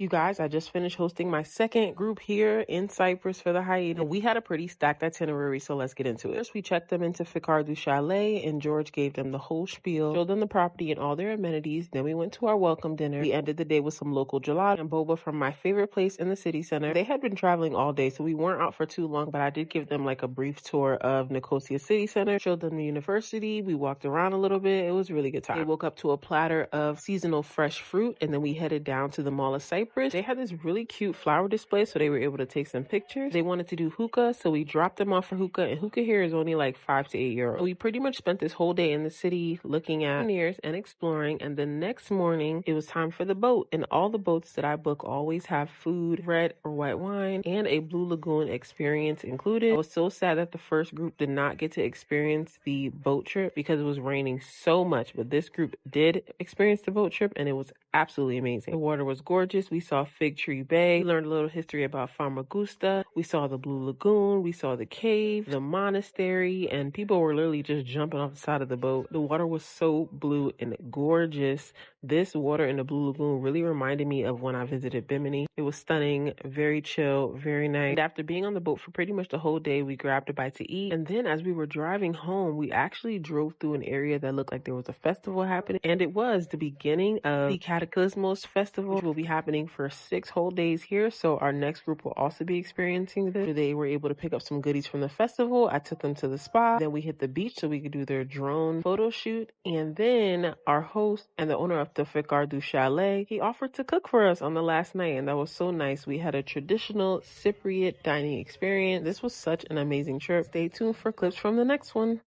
You guys, I just finished hosting my second group here in Cyprus for the hiatus. We had a pretty stacked itinerary, so let's get into it. First, we checked them into Fikardu Chalet, and George gave them the whole spiel, showed them the property and all their amenities. Then we went to our welcome dinner. We ended the day with some local gelato and boba from my favorite place in the city center. They had been traveling all day, so we weren't out for too long, but I did give them like a brief tour of Nicosia City Center, showed them the university. We walked around a little bit. It was a really good time. They woke up to a platter of seasonal fresh fruit, and then we headed down to the Mall of Cyprus. They had this really cute flower display, so they were able to take some pictures. They wanted to do hookah, so we dropped them off for hookah, and hookah here is only like 5 to 8 euros. So we pretty much spent this whole day in the city looking at souvenirs and exploring, and the next morning, it was time for the boat, and all the boats that I book always have food, red or white wine, and a Blue Lagoon experience included. I was so sad that the first group did not get to experience the boat trip because it was raining so much, but this group did experience the boat trip, and it was absolutely amazing. The water was gorgeous. We saw Fig Tree Bay. We learned a little history about Famagusta. We saw the Blue Lagoon. We saw the cave, the monastery, and people were literally just jumping off the side of the boat. The water was so blue and gorgeous. This water in the Blue Lagoon really reminded me of when I visited Bimini. It was stunning, very chill, very nice. And after being on the boat for pretty much the whole day, we grabbed a bite to eat. And then as we were driving home, we actually drove through an area that looked like there was a festival happening. And it was the beginning of the Cataclysmos Festival, which will be happening for 6 whole days here. So our next group will also be experiencing this. They were able to pick up some goodies from the festival. I took them to the spa. Then we hit the beach so we could do their drone photo shoot. And then our host and the owner of the Fikardu Chalet, he offered to cook for us on the last night. And that was so nice. We had a traditional Cypriot dining experience. This was such an amazing trip. Stay tuned for clips from the next one.